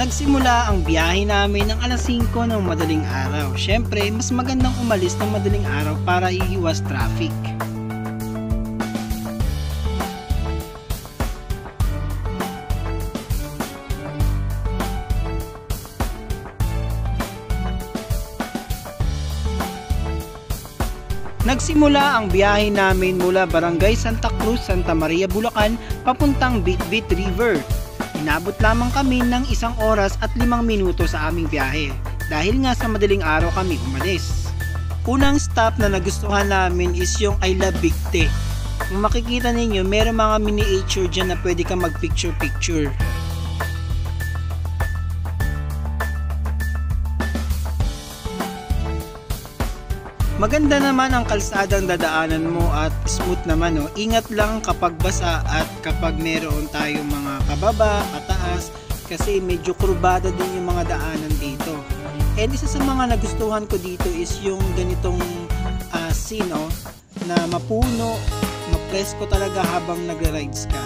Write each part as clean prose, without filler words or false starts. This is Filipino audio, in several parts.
Nagsimula ang biyahe namin ng alas 5 ng madaling araw. Syempre, mas magandang umalis ng madaling araw para iiwas traffic. Nagsimula ang biyahe namin mula Barangay Santa Cruz, Santa Maria, Bulacan, papuntang Bitbit River. Inabot lamang kami ng 1 oras at 5 minuto sa aming biyahe dahil nga sa madaling araw kami umalis. Unang stop na nagustuhan namin is yung I Love Bicte. Kung makikita ninyo, meron mga miniature dyan na pwede kang mag-picture-picture. Maganda naman ang kalsadang dadaanan mo at smooth naman. Ingat lang kapag basa at kapag meron tayong mga pababa, pataas, kasi medyo kurbada din yung mga daanan dito. And isa sa mga nagustuhan ko dito is yung ganitong scene na mapuno, mapresko talaga habang nagra-rides ka.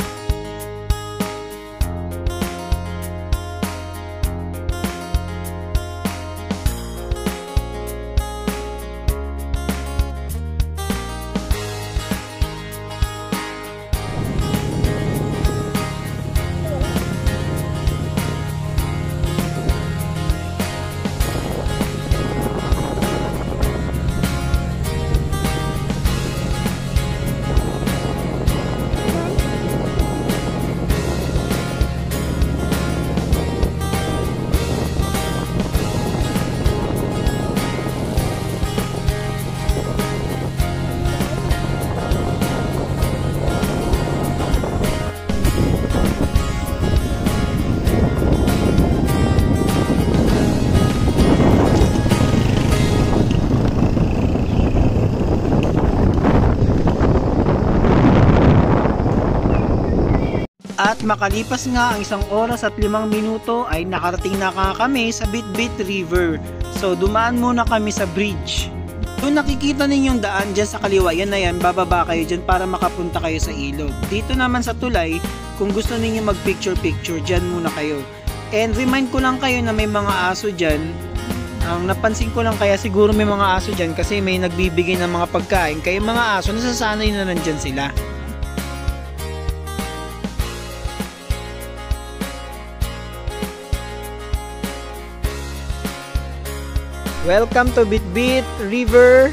At makalipas nga ang 1 oras at 5 minuto ay nakarating na kami sa Bitbit River. So dumaan muna kami sa bridge. Kung nakikita ninyong daan dyan sa kaliwa, yan na yan, bababa kayo dyan para makapunta kayo sa ilog. Dito naman sa tulay, kung gusto ninyo mag picture dyan muna kayo. And remind ko lang kayo na may mga aso dyan. Ang napansin ko lang, kaya siguro may mga aso dyan kasi may nagbibigay ng mga pagkain. Kaya mga aso nasasanay na nandyan sila. Welcome to Bitbit River,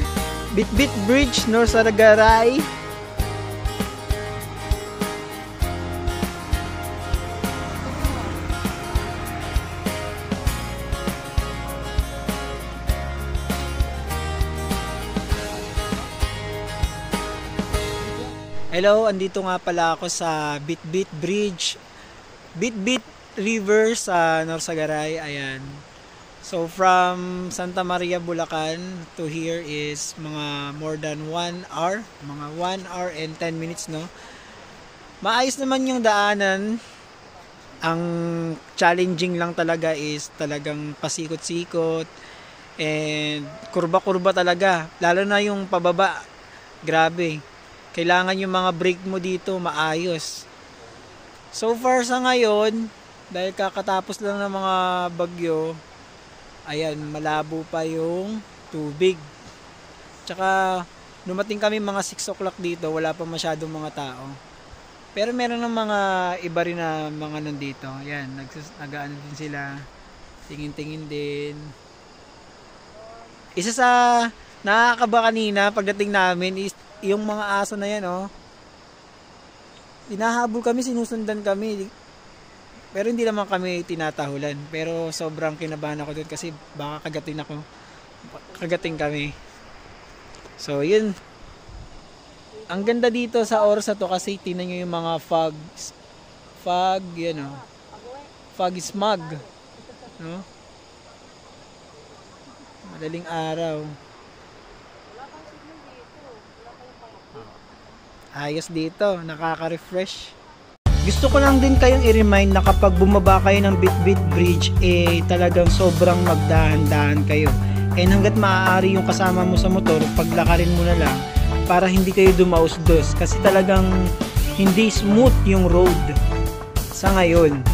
Bitbit Bridge, Norsagaray. Hello, andito nga pala ako sa Bitbit Bridge, Bitbit River sa Norsagaray. Ayan. So from Santa Maria, Bulacan to here is mga more than 1 hour, mga 1 hour and 10 minutes, no? Maayos naman yung daanan. Ang challenging lang talaga is talagang pasikot-sikot and kurba-kurba talaga, lalo na yung pababa. Grabe. Kailangan yung mga brake mo dito maayos. So far sa ngayon, dahil kakatapos lang ng mga bagyo, ayan, malabo pa yung tubig. Tsaka, dumating kami mga 6 o'clock dito, wala pa masyadong mga tao. Pero meron ng mga iba rin na mga nandito. Ayan, nag-ano din sila. Tingin-tingin din. Isa sa nakakaba kanina pagdating namin is yung mga aso na yan, Hinahabol kami, sinusundan kami. Pero hindi naman kami tinatahulan. Pero sobrang kinabahan ako doon kasi baka kagating kami. So yun. Ang ganda dito sa oras na to kasi tingnan nyo yung mga fog, fog smog. No? Madaling araw. Ayos dito, nakaka-refresh. Gusto ko lang din kayong i-remind na kapag bumaba kayo ng Bitbit Bridge, talagang sobrang magdahan-dahan kayo. And hanggat maaari yung kasama mo sa motor, paglakarin mo na lang para hindi kayo dumausdos. Kasi talagang hindi smooth yung road sa ngayon.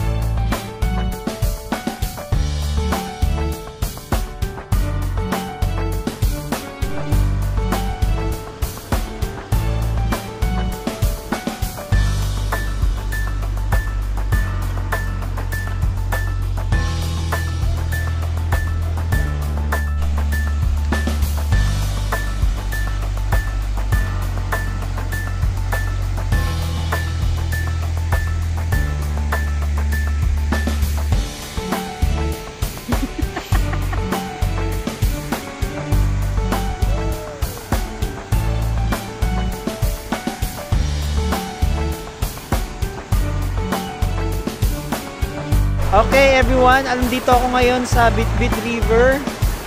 everyone, dito ako ngayon sa Bitbit River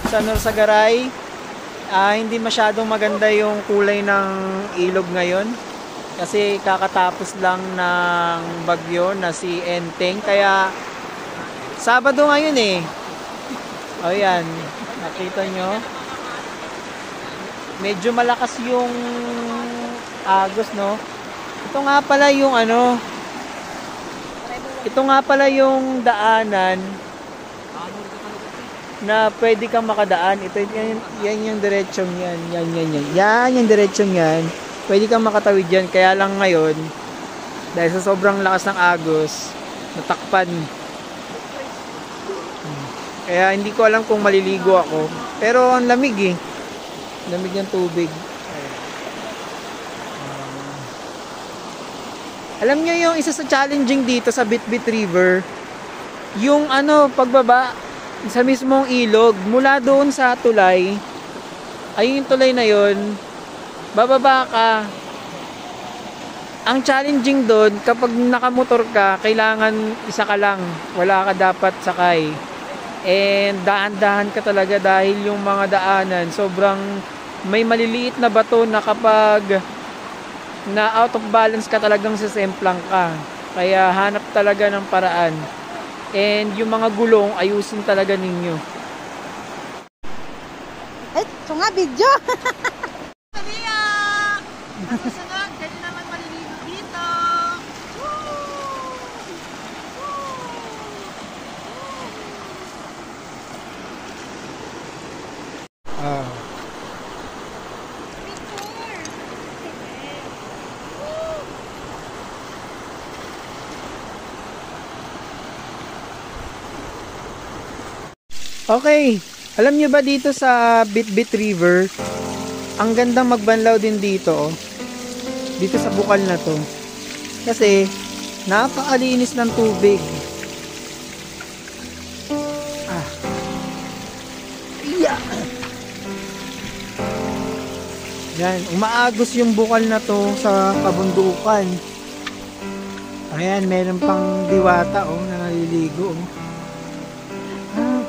sa Norsagaray. Hindi masyadong maganda yung kulay ng ilog ngayon kasi kakatapos lang ng bagyo na si Enteng, kaya Sabado ngayon eh. O yan, nakita nyo, medyo malakas yung agos, no? Ito nga pala yung ito nga pala yung daanan na pwede kang makadaan. Ito yan yung diretsong yan. Yan yung diretsong yan. Pwede kang makatawid yan. Kaya lang ngayon, dahil sa sobrang lakas ng agos, natakpan. Kaya hindi ko alam kung maliligo ako. Pero ang lamig eh. Lamig ng tubig. Alam nyo yung isa sa challenging dito sa Bitbit River, yung pagbaba sa mismong ilog, mula doon sa tulay, ay yung tulay na yon, bababa ka. Ang challenging doon, kapag nakamotor ka, kailangan isa ka lang, wala ka dapat sakay. And daan-dahan ka talaga dahil yung mga daanan, sobrang may maliliit na bato na kapag na out of balance ka talagang sisemplang ka. Kaya hanap talaga ng paraan. And yung mga gulong, ayusin talaga ninyo. Eh, ito nga video. Maria! Masusunod, kaya naman maliligo dito. Okay, alam nyo ba dito sa Bitbit River, ang gandang magbanlaw din dito, oh. Dito sa bukal na to. Kasi, napakalinis ng tubig. Yeah. Yan, umaagos yung bukal na to sa kabundukan. Ayan, meron pang diwata, oh, na naliligo, oh.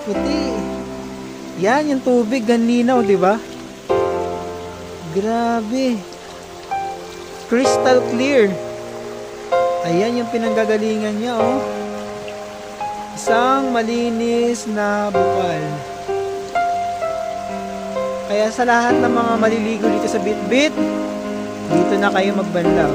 Puti. Yan yung tubig, ganlinaw, di ba? Grabe. Crystal clear. Ayan yung pinanggagalingan niya, oh. Isang malinis na bukal. Kaya sa lahat ng mga maliligo dito sa Bitbit, dito na kayo magbanlaw.